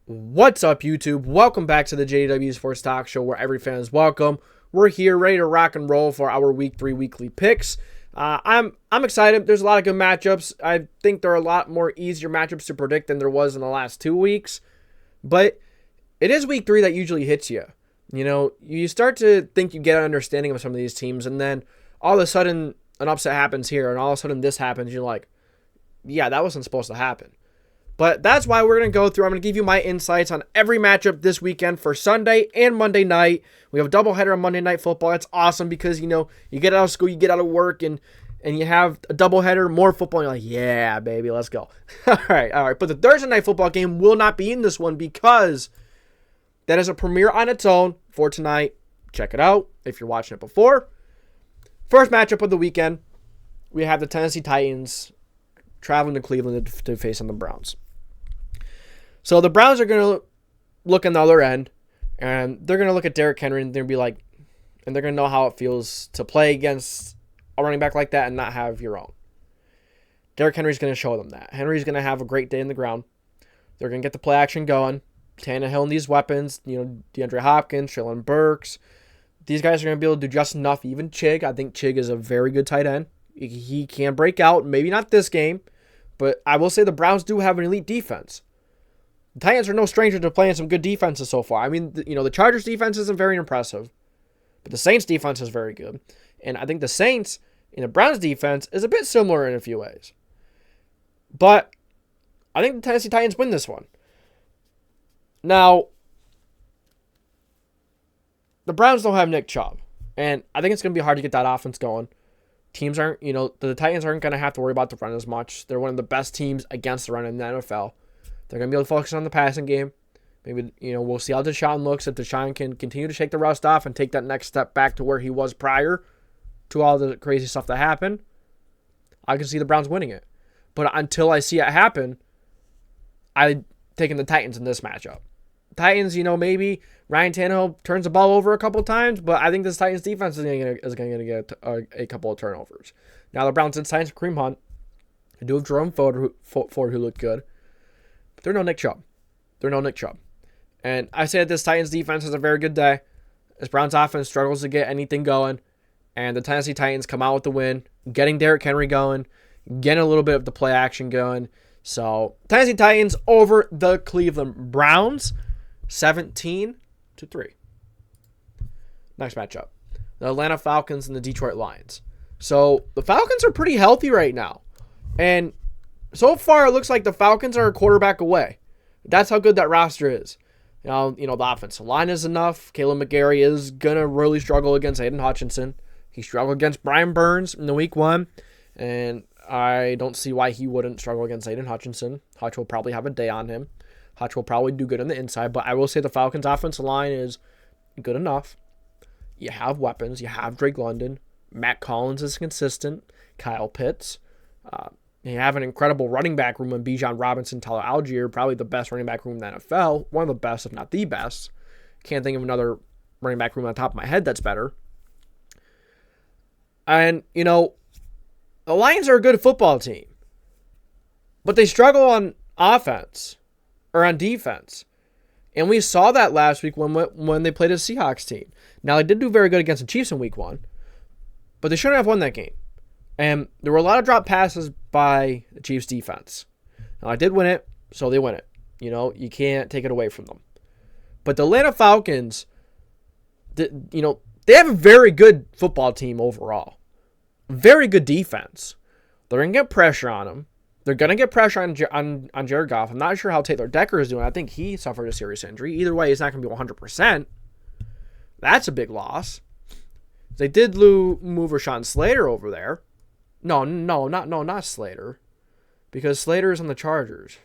What's up, YouTube? Welcome back to the JDW Sports Talk Show, where every fan is welcome. We're here ready to rock and roll for our Week 3 weekly picks. I'm excited. There's a lot of good matchups. I think there are a lot more easier matchups to predict than there was in the last 2 weeks. But it is Week 3 that usually hits you. You know, you start to think you get an understanding of some of these teams, and then all of a sudden an upset happens here, and all of a sudden this happens. You're like, yeah, that wasn't supposed to happen. But that's why we're going to go through. I'm going to give you my insights on every matchup this weekend for Sunday and Monday night. We have a doubleheader on Monday Night Football. It's awesome because, you know, you get out of school, you get out of work, and you have a doubleheader, more football, and you're like, yeah, baby, let's go. All right. But the Thursday Night Football game will not be in this one because that is a premiere on its own for tonight. Check it out if you're watching it before. First matchup of the weekend, we have the Tennessee Titans traveling to Cleveland to face on the Browns. So the Browns are going to look on the other end, and they're going to look at Derrick Henry, and they're going to be like, and they're going to know how it feels to play against a running back like that and not have your own. Derrick Henry's going to show them that. Henry's going to have a great day in the ground. They're going to get the play action going. Tannehill and these weapons, you know, DeAndre Hopkins, Treylon Burks. These guys are going to be able to do just enough. Even Chig. I think Chig is a very good tight end. He can break out. Maybe not this game, but I will say the Browns do have an elite defense. The Titans are no stranger to playing some good defenses so far. I mean, the Chargers defense isn't very impressive, but the Saints defense is very good. And I think the Saints and the Browns defense is a bit similar in a few ways. But I think the Tennessee Titans win this one. Now, the Browns don't have Nick Chubb, and I think it's going to be hard to get that offense going. Teams aren't, the Titans aren't going to have to worry about the run as much. They're one of the best teams against the run in the NFL. They're going to be able to focus on the passing game. Maybe, we'll see how Deshaun looks. If Deshaun can continue to shake the rust off and take that next step back to where he was prior to all the crazy stuff that happened, I can see the Browns winning it. But until I see it happen, I'm taking the Titans in this matchup. Titans, maybe Ryan Tannehill turns the ball over a couple times, but I think this Titans defense is going to get a couple of turnovers. Now, the Browns and Titans, Kareem Hunt. They do have Jerome Ford who looked good. But they're no Nick Chubb. And I say that this Titans defense has a very good day. This Browns offense struggles to get anything going. And the Tennessee Titans come out with the win, getting Derrick Henry going, getting a little bit of the play action going. So, Tennessee Titans over the Cleveland Browns, 17-3. Next matchup, the Atlanta Falcons and the Detroit Lions. So, the Falcons are pretty healthy right now. And so far, it looks like the Falcons are a quarterback away. That's how good that roster is. The offensive line is enough. Caleb McGarry is going to really struggle against Aiden Hutchinson. He struggled against Brian Burns in the week 1. And I don't see why he wouldn't struggle against Aiden Hutchinson. Hutch will probably have a day on him. Hutch will probably do good on the inside. But I will say the Falcons' offensive line is good enough. You have weapons. You have Drake London. Matt Collins is consistent. Kyle Pitts. You have an incredible running back room in Bijan Robinson, Tyler Algier, probably the best running back room in the NFL. One of the best, if not the best. Can't think of another running back room on top of my head that's better. And, the Lions are a good football team. But they struggle on offense or on defense. And we saw that last week when they played a Seahawks team. Now, they did do very good against the Chiefs in week 1. But they shouldn't have won that game. And there were a lot of drop passes by the Chiefs defense. Now, I did win it, so they win it. You can't take it away from them. But the Atlanta Falcons, they have a very good football team overall. Very good defense. They're going to get pressure on them. They're going to get pressure on Jared Goff. I'm not sure how Taylor Decker is doing. I think he suffered a serious injury. Either way, he's not going to be 100%. That's a big loss. They did move Rashawn Slater over there. Not Slater. Because Slater is on the Chargers.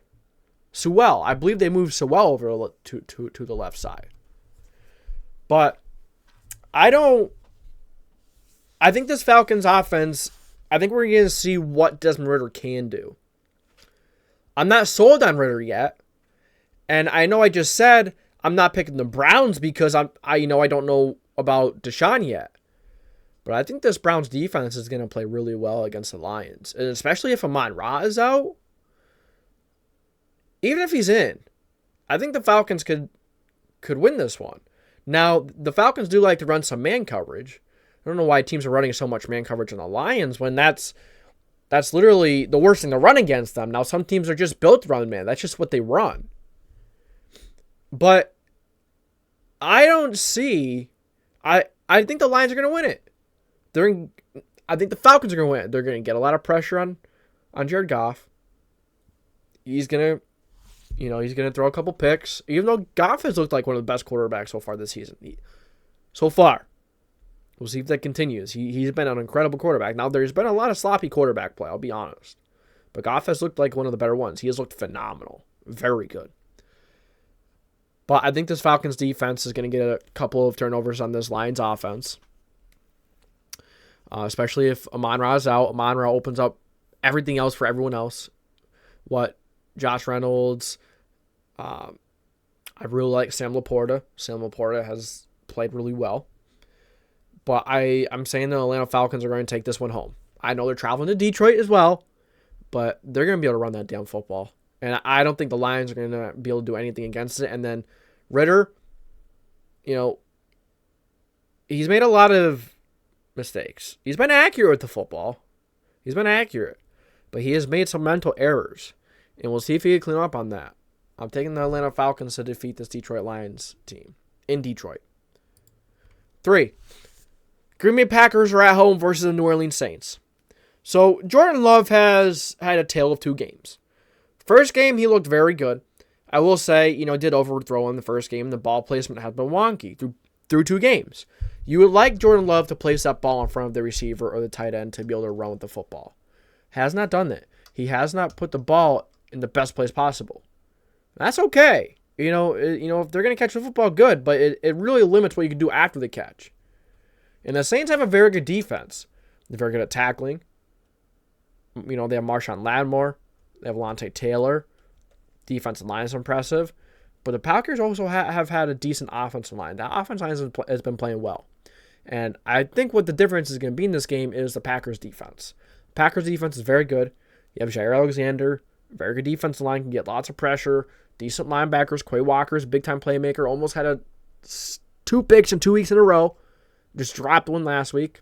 Sewell. I believe they moved Sewell over to the left side. But I think this Falcons offense, I think we're going to see what Desmond Ridder can do. I'm not sold on Ridder yet. And I know I just said I'm not picking the Browns because I don't know about Deshaun yet. But I think this Browns defense is going to play really well against the Lions. And especially if Amon-Ra is out. Even if he's in, I think the Falcons could win this one. Now, the Falcons do like to run some man coverage. I don't know why teams are running so much man coverage on the Lions when that's literally the worst thing to run against them. Now, some teams are just built to run man. That's just what they run. But I don't see... I think the Lions are going to win it. I think the Falcons are going to win it. They're going to get a lot of pressure on Jared Goff. He's going to throw a couple picks. Even though Goff has looked like one of the best quarterbacks so far this season. So far. We'll see if that continues. He's been an incredible quarterback. Now, there's been a lot of sloppy quarterback play, I'll be honest. But Goff has looked like one of the better ones. He has looked phenomenal. Very good. But I think this Falcons defense is going to get a couple of turnovers on this Lions offense. Especially if Amon-Ra is out. Amon-Ra opens up everything else for everyone else. What Josh Reynolds. I really like Sam Laporta. Sam Laporta has played really well. But I'm saying the Atlanta Falcons are going to take this one home. I know they're traveling to Detroit as well. But they're going to be able to run that damn football. And I don't think the Lions are going to be able to do anything against it. And then Ritter, he's made a lot of mistakes. He's been accurate with the football. He's been accurate. But he has made some mental errors. And we'll see if he can clean up on that. I'm taking the Atlanta Falcons to defeat this Detroit Lions team in Detroit. 3. Green Bay Packers are at home versus the New Orleans Saints. So Jordan Love has had a tale of two games. First game, he looked very good. I will say, did overthrow in the first game. The ball placement has been wonky through 2 games. You would like Jordan Love to place that ball in front of the receiver or the tight end to be able to run with the football. Has not done that. He has not put the ball in the best place possible. That's okay. If they're going to catch the football, good, but it really limits what you can do after the catch. And the Saints have a very good defense. They're very good at tackling. They have Marshawn Lattimore. They have Lante Taylor. Defensive line is impressive. But the Packers also have had a decent offensive line. That offensive line has been playing well. And I think what the difference is going to be in this game is the Packers defense. Packers defense is very good. You have Jair Alexander. Very good defensive line. Can get lots of pressure. Decent linebackers. Quay Walker's big-time playmaker. Almost had 2 picks in 2 weeks in a row. Just dropped one last week.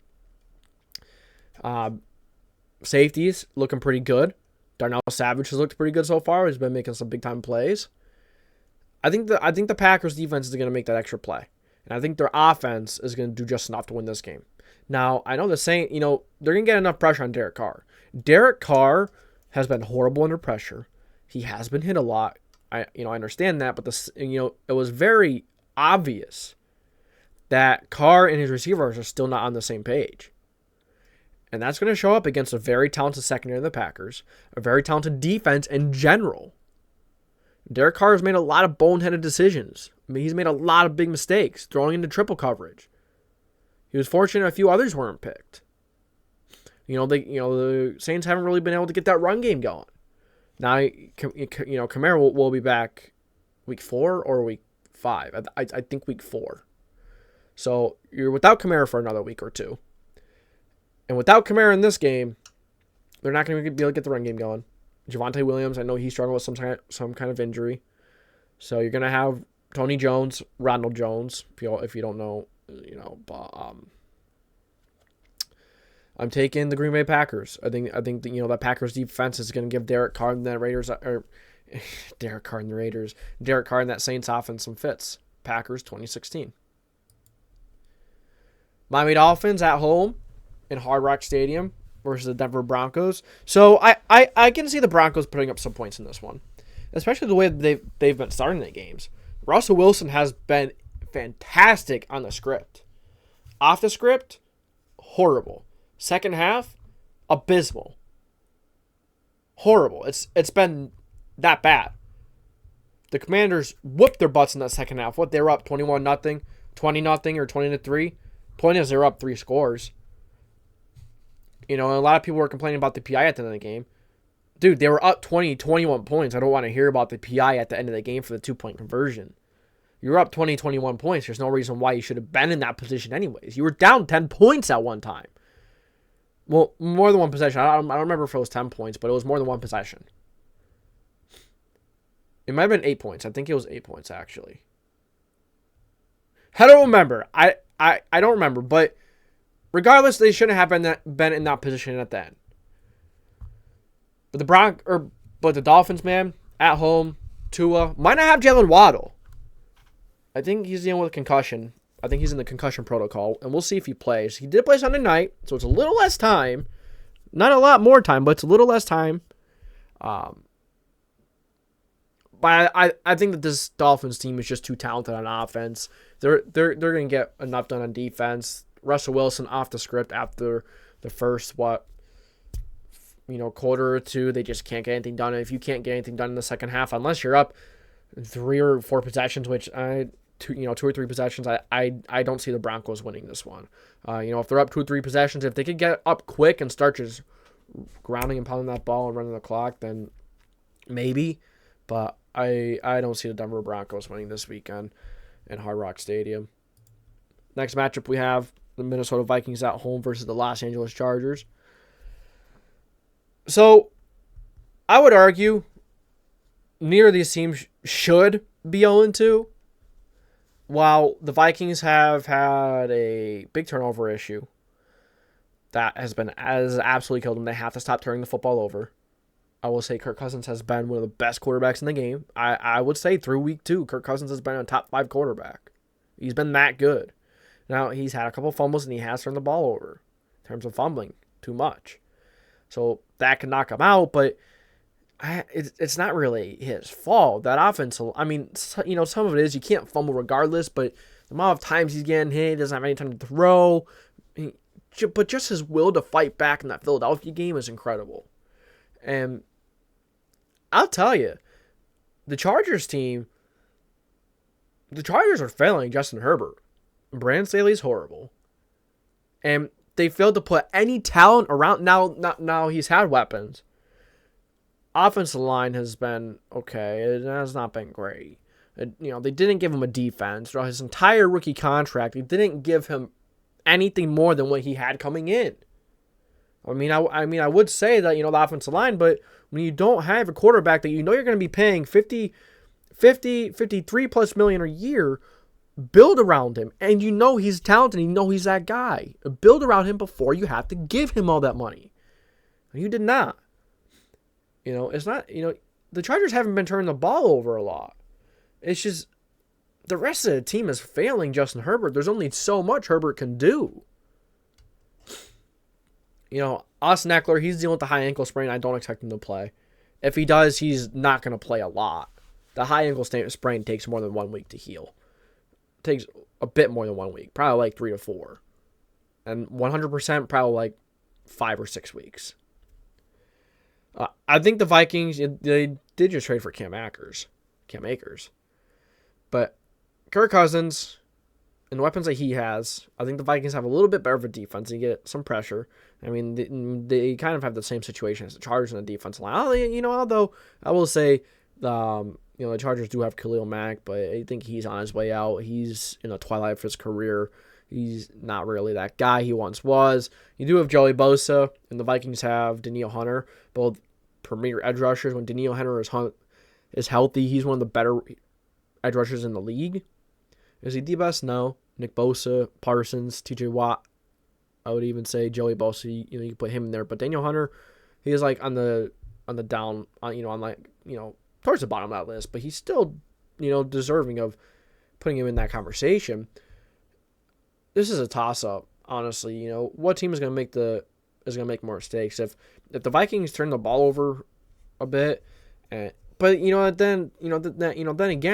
Safeties looking pretty good. Darnell Savage has looked pretty good so far. He's been making some big-time plays. I think the Packers defense is going to make that extra play. And I think their offense is going to do just enough to win this game. Now, I know the Saints, they're going to get enough pressure on Derek Carr. Derek Carr has been horrible under pressure. He has been hit a lot. I understand that, but it was very obvious that Carr and his receivers are still not on the same page. And that's going to show up against a very talented secondary of the Packers, a very talented defense in general. Derek Carr has made a lot of boneheaded decisions. He's made a lot of big mistakes, throwing into triple coverage. He was fortunate a few others weren't picked. The Saints haven't really been able to get that run game going. Now, Kamara will be back week 4 or week 5. I think week 4. So you're without Kamara for another week or 2. And without Kamara in this game, they're not going to be able to get the run game going. Javonte Williams, I know he struggled with some kind of injury. So you're going to have Tony Jones, Ronald Jones, if you don't know, but I'm taking the Green Bay Packers. I think that Packers defense is going to give Derek Carr and that Saints offense some fits. Packers 2016. Miami Dolphins at home in Hard Rock Stadium versus the Denver Broncos. So I can see the Broncos putting up some points in this one, especially the way they've been starting the games. Russell Wilson has been fantastic on the script. Off the script, horrible. Second half, abysmal. Horrible. It's been that bad. The Commanders whooped their butts in that second half. They were up 21-0, 20-0, or 20-3. Point is, they were up 3 scores. A lot of people were complaining about the PI at the end of the game. Dude, they were up 21 points. I don't want to hear about the PI at the end of the game for the 2-point conversion. You were up 21 points. There's no reason why you should have been in that position anyways. You were down 10 points at one time. Well, more than one possession. I don't remember if it was 10 points, but it was more than one possession. It might have been 8 points. I think it was 8 points, actually. I don't remember. I don't remember. But regardless, they shouldn't have been in that position at the end. But the Dolphins, man, at home, Tua might not have Jalen Waddle. I think he's dealing with a concussion. I think he's in the concussion protocol, and we'll see if he plays. He did play Sunday night, so it's a little less time. Not a lot more time, but it's a little less time. But I think that this Dolphins team is just too talented on offense. They're going to get enough done on defense. Russell Wilson off the script after the first, quarter or two. They just can't get anything done. And if you can't get anything done in the second half, unless you're up 3 or 4 possessions, which 2 or 3 possessions, I don't see the Broncos winning this one. If they're up 2 or 3 possessions, if they could get up quick and start just grounding and pounding that ball and running the clock, then maybe. But I don't see the Denver Broncos winning this weekend in Hard Rock Stadium. Next matchup we have the Minnesota Vikings at home versus the Los Angeles Chargers. So I would argue neither of these teams should be 0-2. While the Vikings have had a big turnover issue that has absolutely killed them. They have to stop turning the football over. I will say Kirk Cousins has been one of the best quarterbacks in the game. I would say through week 2, Kirk Cousins has been a top 5 quarterback. He's been that good. Now, he's had a couple fumbles and he has turned the ball over in terms of fumbling too much. So that can knock him out, but it's not really his fault. That offense, some of it is you can't fumble regardless, but the amount of times he's getting hit, he doesn't have any time to throw. But just his will to fight back in that Philadelphia game is incredible. And I'll tell you, the Chargers are failing Justin Herbert. Brandon Staley's horrible. And they failed to put any talent around. Now he's had weapons. Offensive line has been okay. It has not been great. They didn't give him a defense throughout his entire rookie contract. They didn't give him anything more than what he had coming in. I would say that, the offensive line, but when you don't have a quarterback that you're going to be paying 53 plus million a year, build around him. And he's talented. He's that guy. Build around him before you have to give him all that money. And you did not. It's not, the Chargers haven't been turning the ball over a lot. It's just the rest of the team is failing Justin Herbert. There's only so much Herbert can do. Austin Eckler, he's dealing with the high ankle sprain. I don't expect him to play. If he does, he's not going to play a lot. The high ankle sprain takes more than 1 week to heal. It takes a bit more than 1 week, probably like 3 to 4. And 100% probably like 5 or 6 weeks. I think the Vikings, they did just trade for Cam Akers. But Kirk Cousins and the weapons that he has, I think the Vikings have a little bit better of a defense and get some pressure. They kind of have the same situation as the Chargers in the defense line. Although I will say, the Chargers do have Khalil Mack, but I think he's on his way out. He's in the twilight of his career. He's not really that guy he once was. You do have Joey Bosa, and the Vikings have Danielle Hunter, both premier edge rushers. When Danielle Hunter is healthy, he's one of the better edge rushers in the league. Is he the best? No. Nick Bosa, Parsons, TJ Watt. I would even say Joey Bosa. You can put him in there, but Danielle Hunter, he is like on the down, towards the bottom of that list, but he's still, deserving of putting him in that conversation. This is a toss-up, honestly. What team is going to make more mistakes? If the Vikings turn the ball over a bit, then again,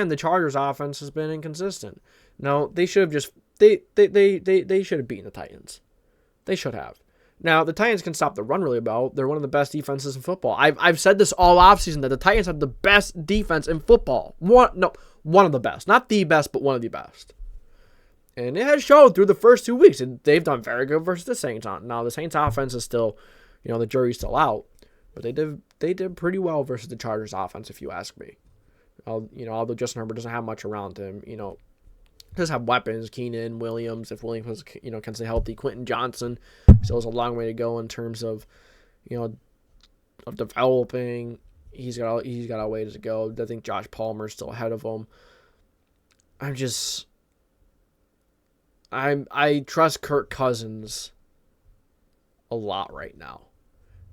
the Chargers' offense has been inconsistent. No, they should have just they should have beaten the Titans. They should have. Now, the Titans can stop the run really well. They're one of the best defenses in football. I've said this all offseason that the Titans have the best defense in football. One of the best. Not the best, but one of the best. And it has showed through the first 2 weeks. And they've done very good versus the Saints. Now, the Saints offense is still, the jury's still out. But they did pretty well versus the Chargers offense, if you ask me. Although Justin Herbert doesn't have much around him, does have weapons. Keenan, Williams, if Williams can stay healthy. Quentin Johnson still has a long way to go in terms of, of developing. he's got a ways to go. I think Josh Palmer's still ahead of him. I trust Kirk Cousins a lot right now.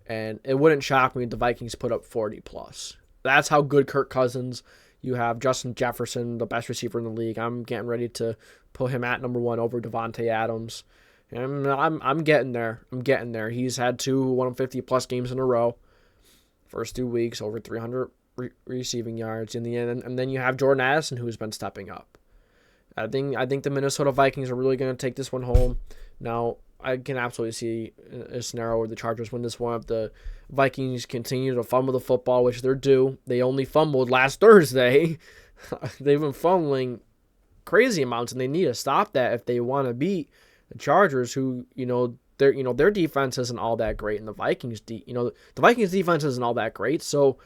And it wouldn't shock me if the Vikings put up 40 plus. That's how good Kirk Cousins. You have Justin Jefferson, the best receiver in the league. I'm getting ready to put him at number 1 over Devontae Adams. And I'm getting there. He's had 2 150 plus games in a row. First 2 weeks, over 300 receiving yards in the end. And then you have Jordan Addison, who's been stepping up. I think the Minnesota Vikings are really going to take this one home. Now, I can absolutely see a scenario where the Chargers win this one if the Vikings continue to fumble the football, which they're due. They only fumbled last Thursday. They've been fumbling crazy amounts, and they need to stop that if they want to beat the Chargers, who their defense isn't all that great, and the Vikings the Vikings defense isn't all that great. So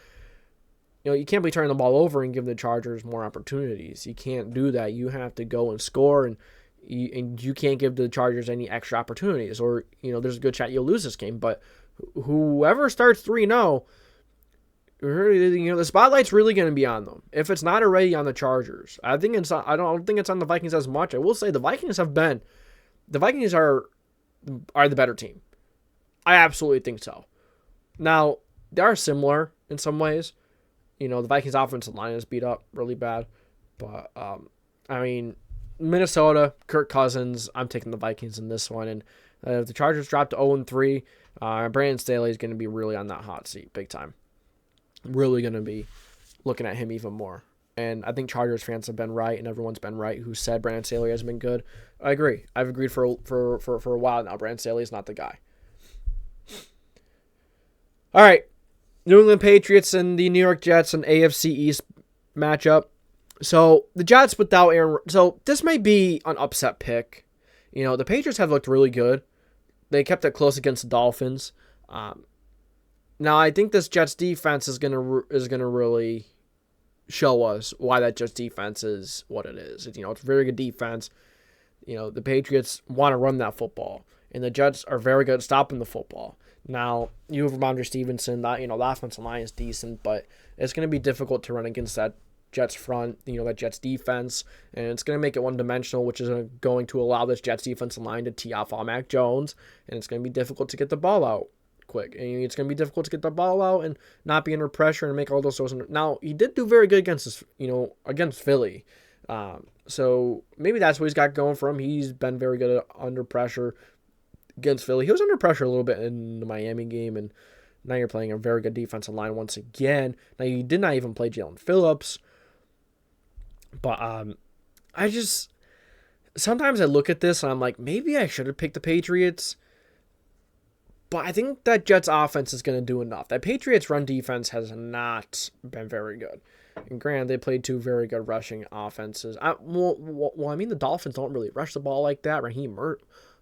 you can't be turning the ball over and give the Chargers more opportunities. You can't do that. You have to go and score, and you can't give the Chargers any extra opportunities, or there's a good shot you'll lose this game. But whoever starts 3-0, the spotlight's really going to be on them. If it's not already on the Chargers, I don't think it's on the Vikings as much. I will say the Vikings are the better team. I absolutely think so. Now they are similar in some ways. The Vikings offensive line is beat up really bad, but Minnesota, Kirk Cousins, I'm taking the Vikings in this one. And if the Chargers drop to 0-3, Brandon Staley is going to be really on that hot seat big time. Really going to be looking at him even more. And I think Chargers fans have been right, and everyone's been right who said Brandon Staley hasn't been good. I agree. I've agreed for a while now. Brandon Staley is not the guy. All right. New England Patriots and the New York Jets, an AFC East matchup. So the Jets without Aaron. So this may be an upset pick. The Patriots have looked really good. They kept it close against the Dolphins. Now I think this Jets defense is gonna really show us why that Jets defense is what it is. It's a very good defense. The Patriots want to run that football, and the Jets are very good at stopping the football. Now, you have Ramondre Stevenson, the offensive line is decent, but it's going to be difficult to run against that Jets front, that Jets defense, and it's going to make it one-dimensional, which is going to allow this Jets defensive line to tee off on Mac Jones, and it's going to be difficult to get the ball out quick. And it's going to be difficult to get the ball out and not be under pressure and make all those throws. Now, he did do very good against Philly. So maybe that's what he's got going for him. He's been very good under pressure against Philly. He was under pressure a little bit in the Miami game, and now you're playing a very good defensive line once again. Now, you did not even play Jalen Phillips, but sometimes I look at this and I'm like, maybe I should have picked the Patriots, but I think that Jets offense is going to do enough. That Patriots run defense has not been very good. And granted, they played 2 very good rushing offenses. The Dolphins don't really rush the ball like that. Raheem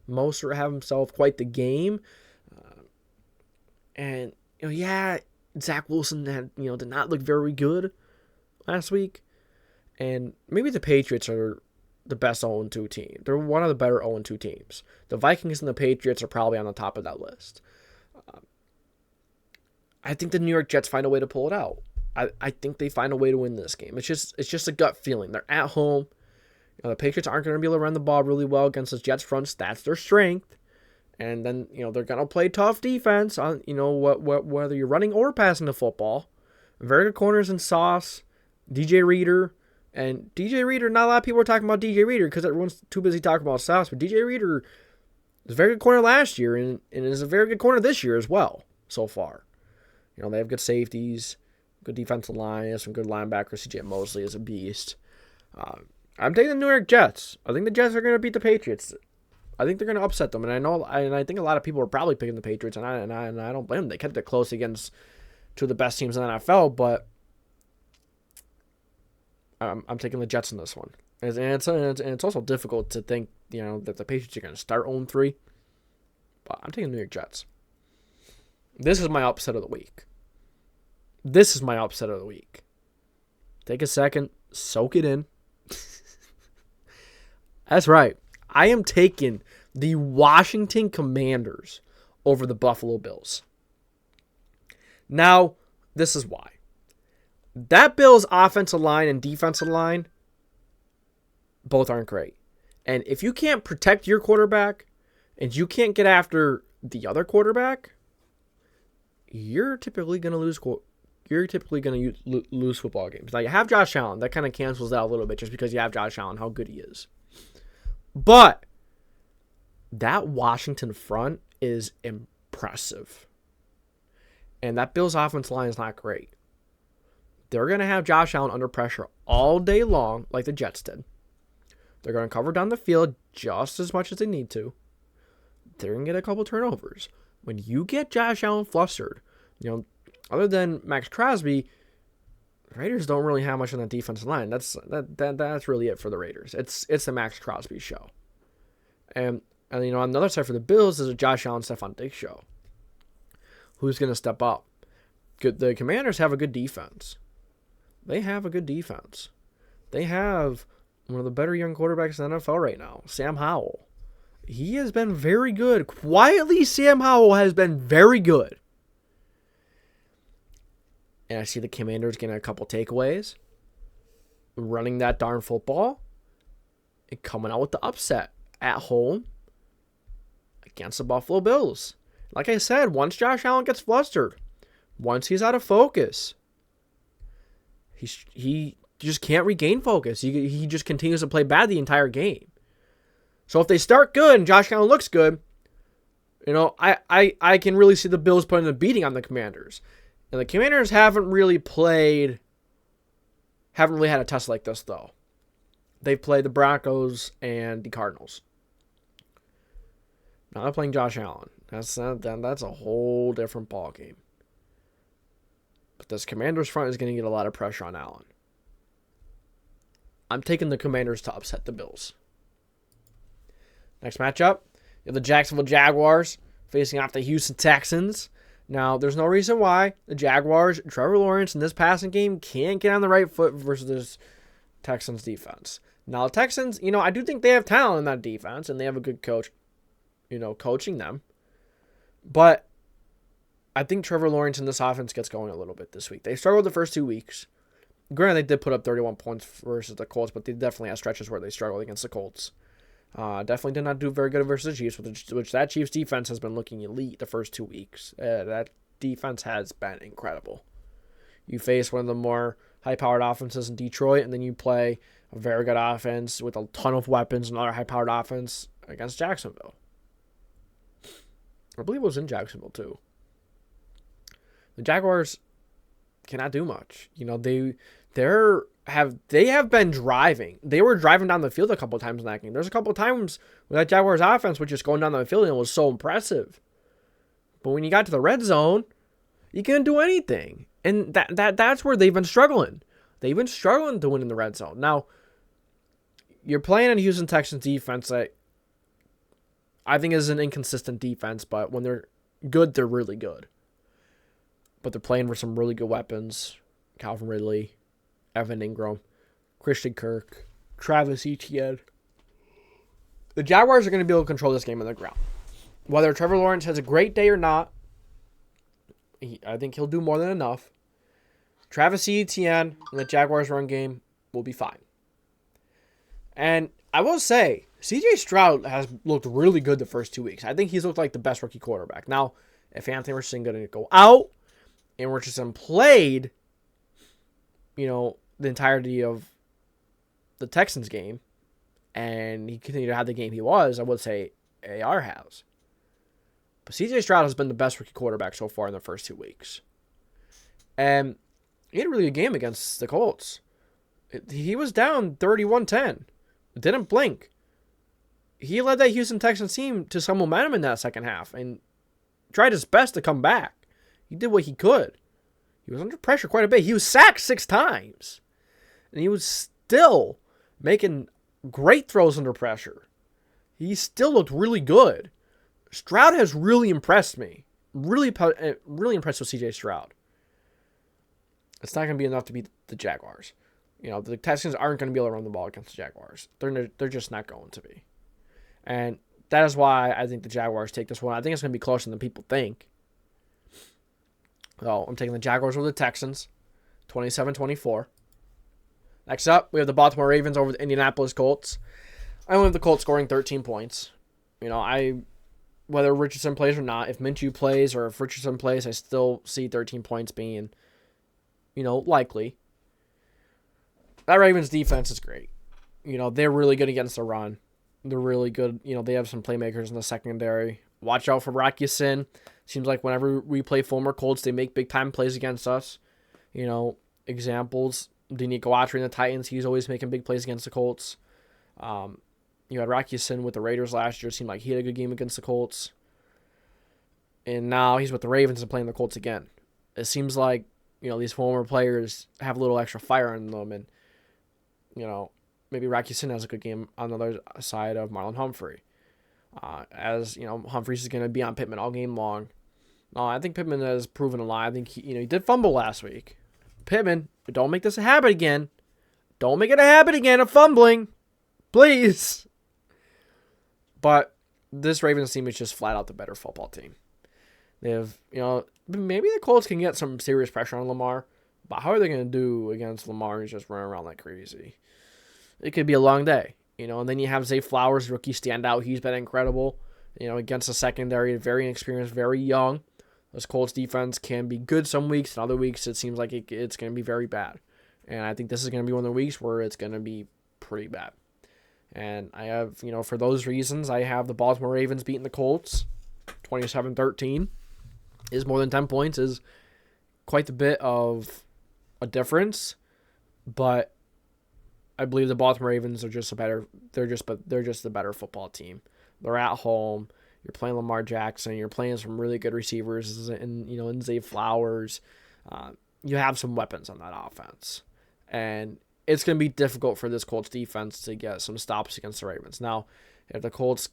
Mostert have himself quite the game. Zach Wilson did not look very good last week. And maybe the Patriots are the best 0-2 team. They're one of the better 0-2 teams. The Vikings and the Patriots are probably on the top of that list. I think the New York Jets find a way to pull it out. I think they find a way to win this game. It's just a gut feeling. They're at home. The Patriots aren't going to be able to run the ball really well against the Jets front. That's their strength. And then, they're going to play tough defense on, whether you're running or passing the football. Very good corners in Sauce, DJ Reader. And DJ Reader, not a lot of people are talking about DJ Reader because everyone's too busy talking about Sauce. But DJ Reader was a very good corner last year and is a very good corner this year as well so far. They have good safeties, good defensive line, some good linebackers. CJ Mosley is a beast. I'm taking the New York Jets. I think the Jets are going to beat the Patriots. I think they're going to upset them, and I think a lot of people are probably picking the Patriots, and I don't blame them. They kept it close against 2 of the best teams in the NFL, but I'm taking the Jets in this one. And it's also difficult to think that the Patriots are going to start 0-3, but I'm taking the New York Jets. This is my upset of the week. Take a second, soak it in. That's right. I am taking the Washington Commanders over the Buffalo Bills. Now, this is why. That Bills offensive line and defensive line both aren't great. And if you can't protect your quarterback and you can't get after the other quarterback, you're typically going to lose. You're typically going to lose football games. Now, you have Josh Allen. That kind of cancels out a little bit just because you have Josh Allen, how good he is. But that Washington front is impressive. And that Bills offensive line is not great. They're going to have Josh Allen under pressure all day long like the Jets did. They're going to cover down the field just as much as they need to. They're going to get a couple turnovers. When you get Josh Allen flustered, other than Max Crosby, the Raiders don't really have much on the defensive line. That's really it for the Raiders. It's the Max Crosby show. And on the other side for the Bills is a Josh Allen, Stephon Diggs show. Who's going to step up? The Commanders have a good defense. They have a good defense. They have one of the better young quarterbacks in the NFL right now, Sam Howell. He has been very good. Quietly, Sam Howell has been very good. And I see the Commanders getting a couple takeaways, running that darn football, and coming out with the upset at home against the Buffalo Bills. Like I said, once Josh Allen gets flustered, once he's out of focus, he just can't regain focus. He just continues to play bad the entire game. So if they start good and Josh Allen looks good, I can really see the Bills putting a beating on the Commanders. And the Commanders haven't really had a test like this, though. They've played the Broncos and the Cardinals. Now they're playing Josh Allen. That's a whole different ballgame. But this Commanders front is going to get a lot of pressure on Allen. I'm taking the Commanders to upset the Bills. Next matchup, you have the Jacksonville Jaguars facing off the Houston Texans. Now, there's no reason why the Jaguars, Trevor Lawrence, in this passing game can't get on the right foot versus this Texans defense. Now, the Texans, I do think they have talent in that defense, and they have a good coach, coaching them. But I think Trevor Lawrence in this offense gets going a little bit this week. They struggled the first 2 weeks. Granted, they did put up 31 points versus the Colts, but they definitely had stretches where they struggled against the Colts. Definitely did not do very good versus the Chiefs, which that Chiefs defense has been looking elite the first 2 weeks. That defense has been incredible. You face one of the more high-powered offenses in Detroit, and then you play a very good offense with a ton of weapons, another high-powered offense against Jacksonville. I believe it was in Jacksonville, too. The Jaguars cannot do much. They have been driving. They were driving down the field a couple of times in that game. There's a couple of times where that Jaguars offense was just going down the field and it was so impressive. But when you got to the red zone, you couldn't do anything. And that's where they've been struggling. They've been struggling to win in the red zone. Now, you're playing in Houston Texans defense that I think is an inconsistent defense, but when they're good, they're really good. But they're playing with some really good weapons. Calvin Ridley, Evan Ingram, Christian Kirk, Travis Etienne. The Jaguars are going to be able to control this game on the ground. Whether Trevor Lawrence has a great day or not, I think he'll do more than enough. Travis Etienne and the Jaguars run game will be fine. And I will say, CJ Stroud has looked really good the first 2 weeks. I think he's looked like the best rookie quarterback. Now, if Anthony Richardson going to go out and Richardson played, the entirety of the Texans game, and he continued to have the game he was, I would say AR has. But CJ Stroud has been the best rookie quarterback so far in the first 2 weeks. And he had a really good game against the Colts. He was down 31-10. Didn't blink. He led that Houston Texans team to some momentum in that second half and tried his best to come back. He did what he could. He was under pressure quite a bit. He was sacked 6 times. And he was still making great throws under pressure. He still looked really good. Stroud has really impressed me. Really impressed with CJ Stroud. It's not going to be enough to beat the Jaguars. The Texans aren't going to be able to run the ball against the Jaguars. They're just not going to be. And that is why I think the Jaguars take this one. I think it's going to be closer than people think. So I'm taking the Jaguars over the Texans. 27-24. Next up, we have the Baltimore Ravens over the Indianapolis Colts. I only have the Colts scoring 13 points. Whether Richardson plays or not, if Minshew plays or if Richardson plays, I still see 13 points being, likely. That Ravens defense is great. They're really good against the run. They're really good. They have some playmakers in the secondary. Watch out for Rocky Sin. Seems like whenever we play former Colts, they make big-time plays against us. Examples, Denico Autry in the Titans, he's always making big plays against the Colts. You had Rocky Sin with the Raiders last year. It seemed like he had a good game against the Colts. And now he's with the Ravens and playing the Colts again. It seems like, these former players have a little extra fire in them. And, maybe Rocky Sin has a good game on the other side of Marlon Humphrey. Humphreys is going to be on Pittman all game long. I think Pittman has proven a lot. I think he did fumble last week. Pittman, don't make this a habit again. Don't make it a habit again of fumbling. Please. But this Ravens team is just flat out the better football team. They have, maybe the Colts can get some serious pressure on Lamar. But how are they going to do against Lamar who's just running around like crazy? It could be a long day. And then you have Zay Flowers, rookie standout. He's been incredible. Against the secondary, very inexperienced, very young. This Colts defense can be good some weeks, and other weeks it seems like it's going to be very bad. And I think this is going to be one of the weeks where it's going to be pretty bad. And I have, for those reasons, I have the Baltimore Ravens beating the Colts 27-13. Is more than 10 points, is quite a bit of a difference. But I believe the Baltimore Ravens are just they're just the better football team. They're at home. You're playing Lamar Jackson. You're playing some really good receivers in Zay Flowers. You have some weapons on that offense. And it's going to be difficult for this Colts defense to get some stops against the Ravens. Now, if the Colts,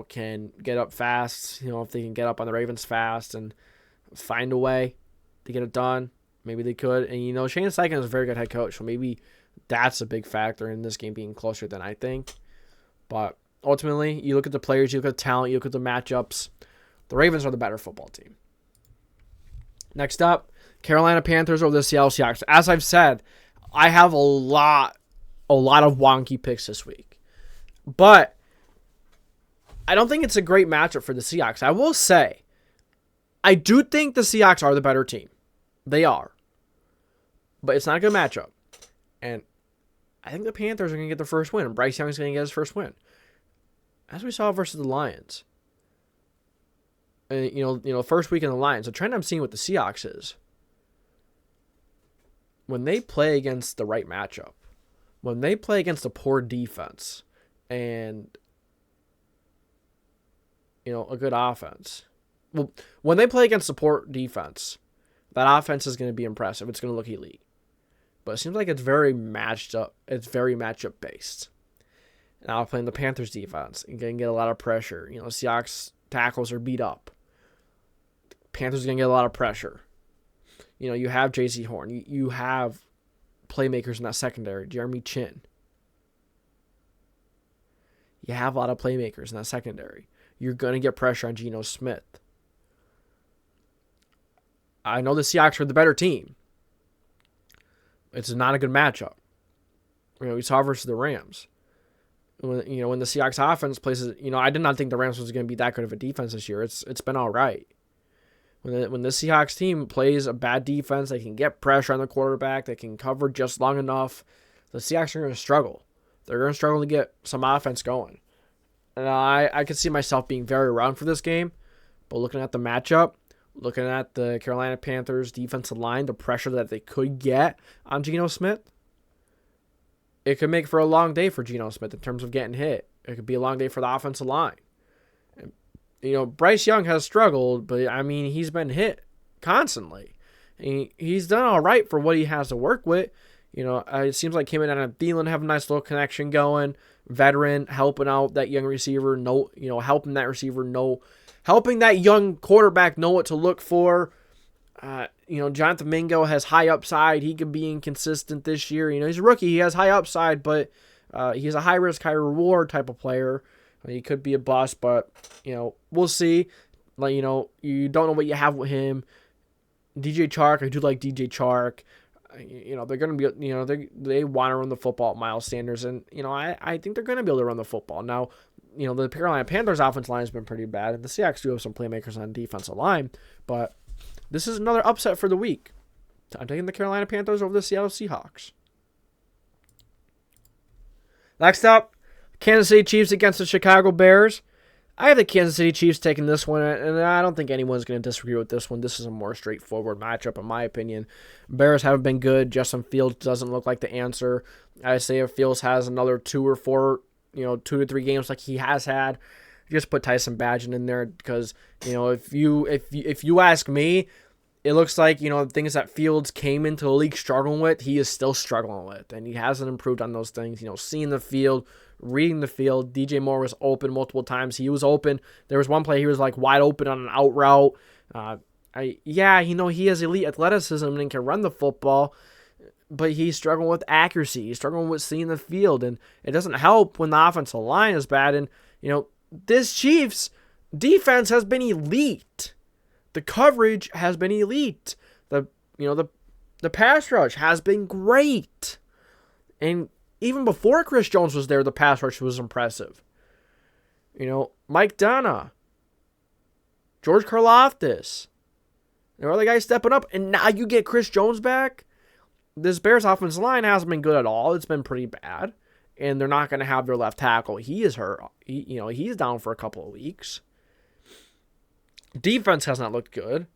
can get up fast, if they can get up on the Ravens fast and find a way to get it done, maybe they could. And, Shane Steichen is a very good head coach, so maybe that's a big factor in this game being closer than I think. But ultimately, you look at the players, you look at the talent, you look at the matchups. The Ravens are the better football team. Next up, Carolina Panthers over the Seattle Seahawks. As I've said, I have a lot of wonky picks this week. But I don't think it's a great matchup for the Seahawks. I will say, I do think the Seahawks are the better team. They are. But it's not a good matchup. And I think the Panthers are going to get their first win. Bryce Young is going to get his first win. As we saw versus the Lions. And, first week in the Lions, the trend I'm seeing with the Seahawks is when they play against the right matchup, when they play against a poor defense and, a good offense. Well, when they play against a poor defense, that offense is going to be impressive. It's going to look elite. But it seems like it's very matched up. It's very matchup based. Now playing the Panthers defense and going to get a lot of pressure. Seahawks tackles are beat up. Panthers are going to get a lot of pressure. You have J.C. Horn. You have playmakers in that secondary. Jeremy Chin. You have a lot of playmakers in that secondary. You're going to get pressure on Geno Smith. I know the Seahawks are the better team. It's not a good matchup. We saw versus the Rams. When the Seahawks offense plays, I did not think the Rams was going to be that good of a defense this year. It's been all right. When the Seahawks team plays a bad defense, they can get pressure on the quarterback. They can cover just long enough. The Seahawks are going to struggle. They're going to struggle to get some offense going. And I could see myself being very wrong for this game. But looking at the matchup, looking at the Carolina Panthers defensive line, the pressure that they could get on Geno Smith, it could make for a long day for Geno Smith in terms of getting hit. It could be a long day for the offensive line. Bryce Young has struggled, but, he's been hit constantly. He's done all right for what he has to work with. It seems like him and Adam Thielen have a nice little connection going. Veteran, helping out that young receiver, helping that young quarterback know what to look for. Jonathan Mingo has high upside. He could be inconsistent this year. He's a rookie. He has high upside, but he's a high risk, high reward type of player. He could be a bust, but, we'll see. You don't know what you have with him. DJ Chark, I do like DJ Chark. They're going to be, they want to run the football at Miles Sanders. And, I think they're going to be able to run the football. Now, the Carolina Panthers offensive line has been pretty bad. And the Seahawks do have some playmakers on the defensive line. But this is another upset for the week. I'm taking the Carolina Panthers over the Seattle Seahawks. Next up, Kansas City Chiefs against the Chicago Bears. I have the Kansas City Chiefs taking this one, and I don't think anyone's going to disagree with this one. This is a more straightforward matchup, in my opinion. Bears haven't been good. Justin Fields doesn't look like the answer. I say if Fields has another 2 or 4, 2 to 3 games like he has had, just put Tyson Bagent in there because, if you ask me, it looks like, the things that Fields came into the league struggling with, he is still struggling with, and he hasn't improved on those things. Seeing the field, reading the field. DJ Moore was open multiple times. He was open. There was one play he was like wide open on an out route. He has elite athleticism and can run the football, but he's struggling with accuracy. He's struggling with seeing the field, and it doesn't help when the offensive line is bad. And, this Chiefs defense has been elite. The coverage has been elite. The pass rush has been great. And even before Chris Jones was there, the pass rush was impressive. Mike Donna, George Karlaftis, there are other guys stepping up, and now you get Chris Jones back. This Bears offensive line hasn't been good at all. It's been pretty bad, and they're not going to have their left tackle. He is hurt. He's down for a couple of weeks. Defense has not looked good.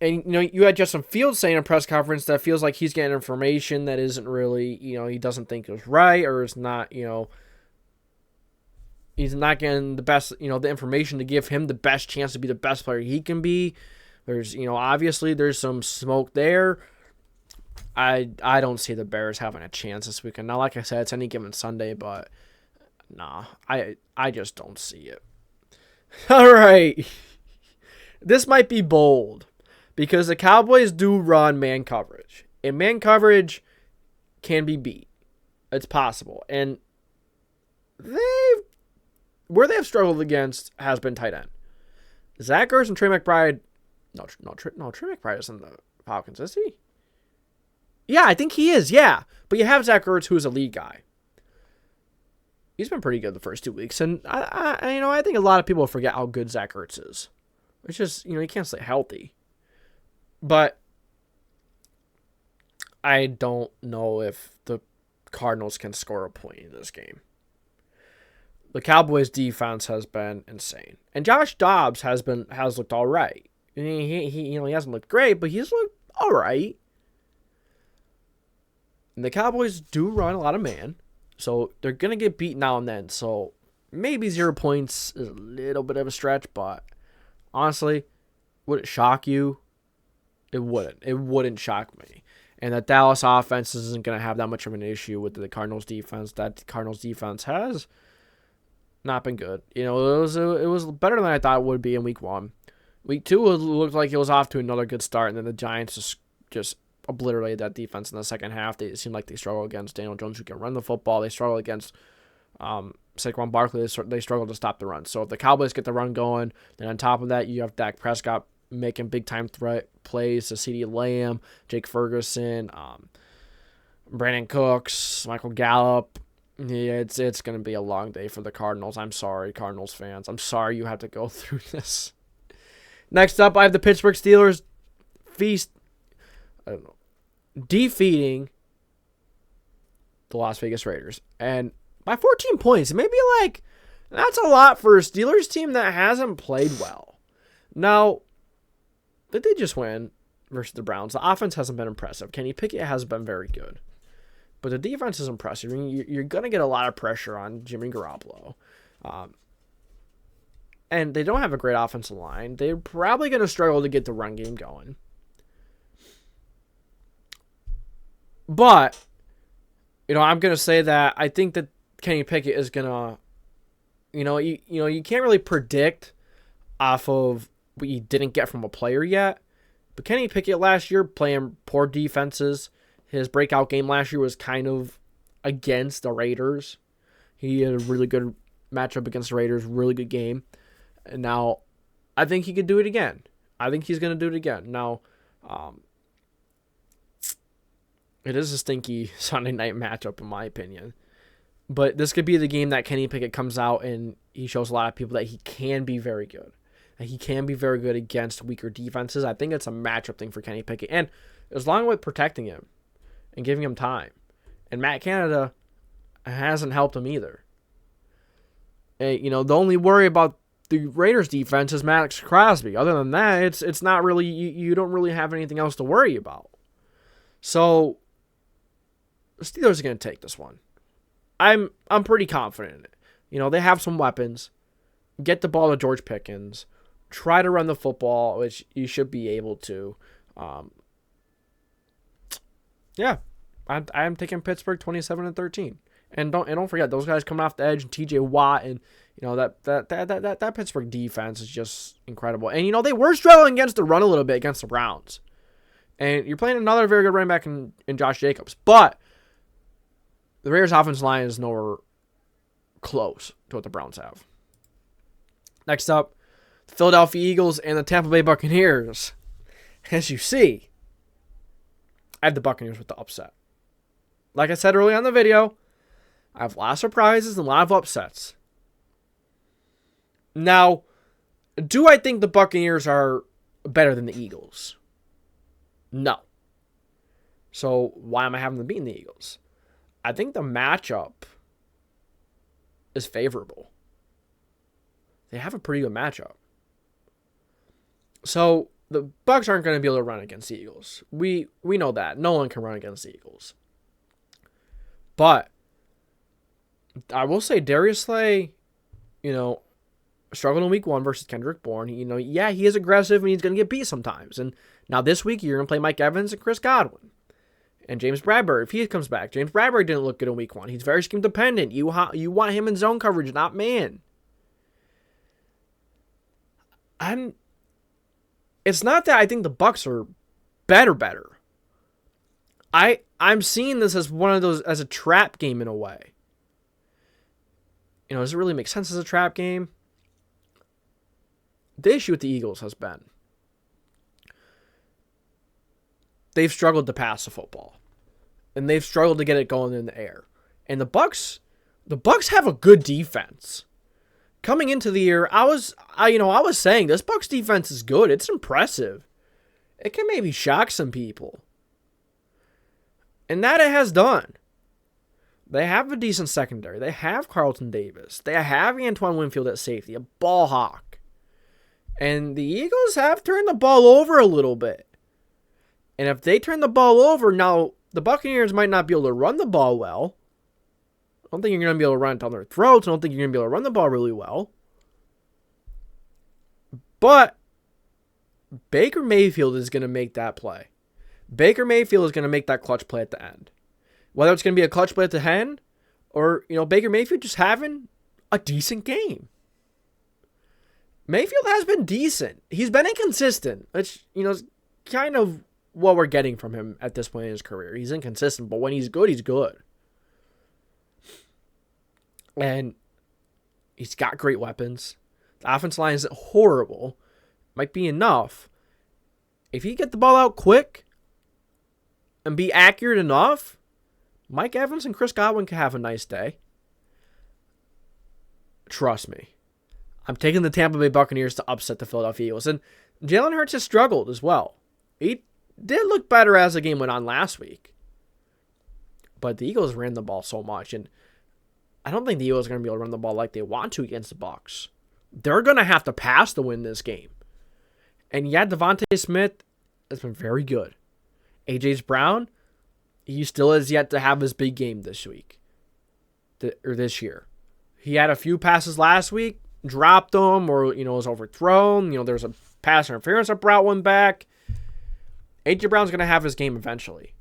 And, you had Justin Fields saying in a press conference that feels like he's getting information that isn't really, he doesn't think is right, or is not, he's not getting the best, the information to give him the best chance to be the best player he can be. There's, obviously there's some smoke there. I don't see the Bears having a chance this weekend. Now, like I said, it's any given Sunday, but nah, I just don't see it. All right. This might be bold because the Cowboys do run man coverage. And man coverage can be beat. It's possible. And where they have struggled against has been tight end. Zach Ertz and Trey McBride. No, Trey McBride isn't the Falcons, is he? Yeah, I think he is, yeah. But you have Zach Ertz, who is a lead guy. He's been pretty good the first 2 weeks, and I think a lot of people forget how good Zach Ertz is. It's just, you can't stay healthy. But I don't know if the Cardinals can score a point in this game. The Cowboys' defense has been insane, and Josh Dobbs has looked all right. He hasn't looked great, but he's looked all right. And the Cowboys do run a lot of man. So they're going to get beat now and then. So maybe 0 points is a little bit of a stretch. But honestly, would it shock you? It wouldn't. It wouldn't shock me. And the Dallas offense isn't going to have that much of an issue with the Cardinals defense. That Cardinals defense has not been good. It was better than I thought it would be in week 1. Week 2 looked like it was off to another good start. And then the Giants just obliterated that defense in the second half. It seemed like they struggled against Daniel Jones, who can run the football. They struggle against Saquon Barkley. They struggle to stop the run. So if the Cowboys get the run going, then on top of that, you have Dak Prescott making big-time threat plays to CeeDee Lamb, Jake Ferguson, Brandon Cooks, Michael Gallup. Yeah, it's going to be a long day for the Cardinals. I'm sorry, Cardinals fans. I'm sorry you have to go through this. Next up, I have the Pittsburgh Steelers defeating the Las Vegas Raiders. And by 14 points, it may be like, that's a lot for a Steelers team that hasn't played well. Now, they did just win versus the Browns. The offense hasn't been impressive. Kenny Pickett has been very good. But the defense is impressive. You're going to get a lot of pressure on Jimmy Garoppolo. And they don't have a great offensive line. They're probably going to struggle to get the run game going. But, I'm going to say that I think that Kenny Pickett is going to, you can't really predict off of what you didn't get from a player yet. But Kenny Pickett last year playing poor defenses. His breakout game last year was kind of against the Raiders. He had a really good matchup against the Raiders, really good game. And now, I think he could do it again. I think he's going to do it again. Now, It is a stinky Sunday night matchup, in my opinion. But this could be the game that Kenny Pickett comes out and he shows a lot of people that he can be very good. That he can be very good against weaker defenses. I think it's a matchup thing for Kenny Pickett. And as long with protecting him and giving him time. And Matt Canada hasn't helped him either. And, the only worry about the Raiders defense is Max Crosby. Other than that, it's not really, you don't really have anything else to worry about. So the Steelers are going to take this one. I'm pretty confident in it. They have some weapons. Get the ball to George Pickens. Try to run the football, which you should be able to. I'm taking Pittsburgh 27-13. And don't forget those guys coming off the edge and TJ Watt and that Pittsburgh defense is just incredible. And they were struggling against the run a little bit against the Browns. And you're playing another very good running back in Josh Jacobs, but the Raiders' offensive line is nowhere close to what the Browns have. Next up, the Philadelphia Eagles and the Tampa Bay Buccaneers. As you see, I have the Buccaneers with the upset. Like I said earlier on the video, I have a lot of surprises and a lot of upsets. Now, do I think the Buccaneers are better than the Eagles? No. So why am I having them beating the Eagles? I think the matchup is favorable. They have a pretty good matchup. So the Bucs aren't going to be able to run against the Eagles. We know that. No one can run against the Eagles. But I will say Darius Slay, struggled in week 1 versus Kendrick Bourne. He is aggressive and he's going to get beat sometimes. And now this week you're going to play Mike Evans and Chris Godwin. And James Bradbury, if he comes back. James Bradbury didn't look good in week 1. He's very scheme dependent. You want him in zone coverage, not man. It's not that I think the Bucs are better. I'm seeing this as one of those, as a trap game in a way. Does it really make sense as a trap game? The issue with the Eagles has been they've struggled to pass the football. And they've struggled to get it going in the air. And the Bucs have a good defense. Coming into the year, I was saying this Bucs defense is good. It's impressive. It can maybe shock some people. And that it has done. They have a decent secondary. They have Carlton Davis. They have Antoine Winfield at safety, a ball hawk. And the Eagles have turned the ball over a little bit. And if they turn the ball over, now the Buccaneers might not be able to run the ball well. I don't think you're going to be able to run it down their throats. I don't think you're going to be able to run the ball really well. But Baker Mayfield is going to make that play. Baker Mayfield is going to make that clutch play at the end. Whether it's going to be a clutch play at the end or, Baker Mayfield just having a decent game. Mayfield has been decent. He's been inconsistent, which, is kind of what we're getting from him at this point in his career. He's inconsistent, but when he's good, he's good. And he's got great weapons. The offensive line isn't horrible. Might be enough. If you get the ball out quick and be accurate enough, Mike Evans and Chris Godwin can have a nice day. Trust me. I'm taking the Tampa Bay Buccaneers to upset the Philadelphia Eagles. And Jalen Hurts has struggled as well. He did look better as the game went on last week. But the Eagles ran the ball so much. And I don't think the Eagles are going to be able to run the ball like they want to against the Bucs. They're going to have to pass to win this game. And Devontae Smith has been very good. A.J. Brown, he still has yet to have his big game this week. Or this year. He had a few passes last week, dropped them, or, was overthrown. There's a pass interference that brought one back. A.J. Brown's going to have his game eventually.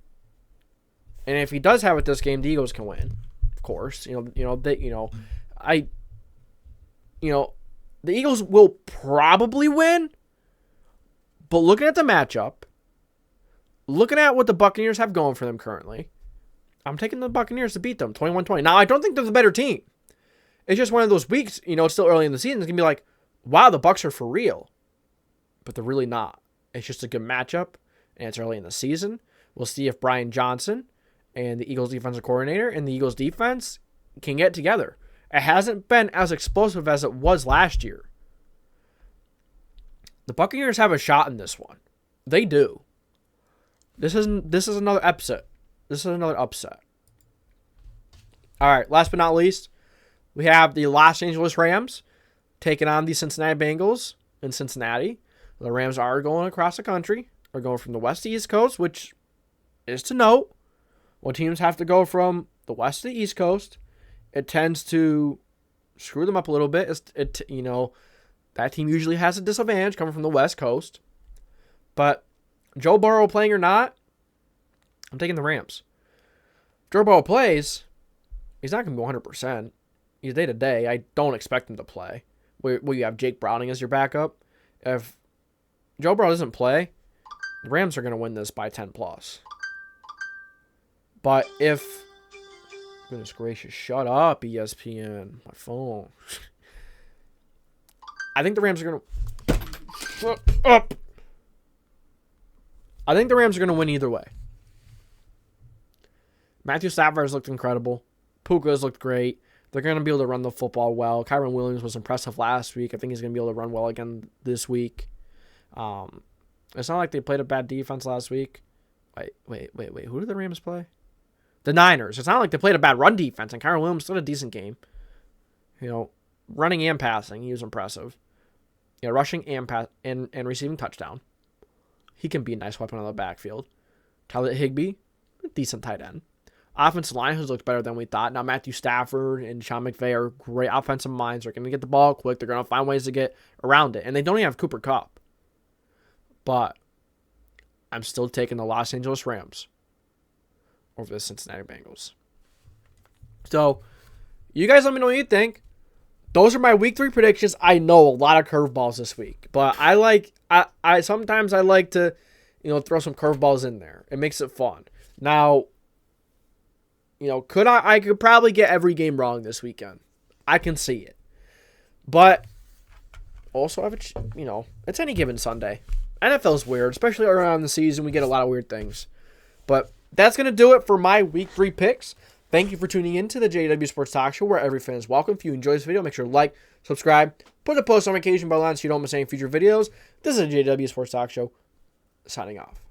And if he does have it this game, the Eagles can win. Of course. The Eagles will probably win. But looking at the matchup, looking at what the Buccaneers have going for them currently, I'm taking the Buccaneers to beat them 21-20. Now, I don't think they're the better team. It's just one of those weeks, it's still early in the season. It's going to be like, wow, the Bucs are for real. But they're really not. It's just a good matchup, and it's early in the season. We'll see if Brian Johnson and the Eagles defensive coordinator and the Eagles defense can get together. It hasn't been as explosive as it was last year. The Buccaneers have a shot in this one. They do. This is another upset. This is another upset. All right, last but not least, we have the Los Angeles Rams taking on the Cincinnati Bengals in Cincinnati. The Rams are going across the country. They're going from the West to East Coast, which is to note. When teams have to go from the West to the East Coast, it tends to screw them up a little bit. That team usually has a disadvantage coming from the West Coast. But Joe Burrow playing or not, I'm taking the Rams. If Joe Burrow plays, he's not going to be 100%. He's day-to-day. I don't expect him to play. Will you have Jake Browning as your backup? If Joe Burrow doesn't play, the Rams are going to win this by 10+. But if... Goodness gracious, shut up, ESPN. My phone. I think the Rams are going to... Shut up! I think the Rams are going to win either way. Matthew Stafford has looked incredible. Puka has looked great. They're going to be able to run the football well. Kyron Williams was impressive last week. I think he's going to be able to run well again this week. It's not like they played a bad defense last week. Wait. Who did the Rams play? The Niners. It's not like they played a bad run defense, and Kyron Williams did a decent game. Running and passing, he was impressive. Rushing and receiving touchdown. He can be a nice weapon on the backfield. Tyler Higbee, decent tight end. Offensive line has looked better than we thought. Now Matthew Stafford and Sean McVay are great offensive minds. They're going to get the ball quick. They're going to find ways to get around it. And they don't even have Cooper Kupp. But I'm still taking the Los Angeles Rams over the Cincinnati Bengals. So, you guys let me know what you think. Those are my week 3 predictions. I know a lot of curveballs this week. But I sometimes I like to, throw some curveballs in there. It makes it fun. Now, I could probably get every game wrong this weekend. I can see it. But also it's any given Sunday. NFL's weird, especially around the season. We get a lot of weird things. But that's going to do it for my week 3 picks. Thank you for tuning in to the JDW Sports Talk Show, where every fan is welcome. If you enjoy this video, make sure to like, subscribe, put the post notification bell on so you don't miss any future videos. This is the JDW Sports Talk Show, signing off.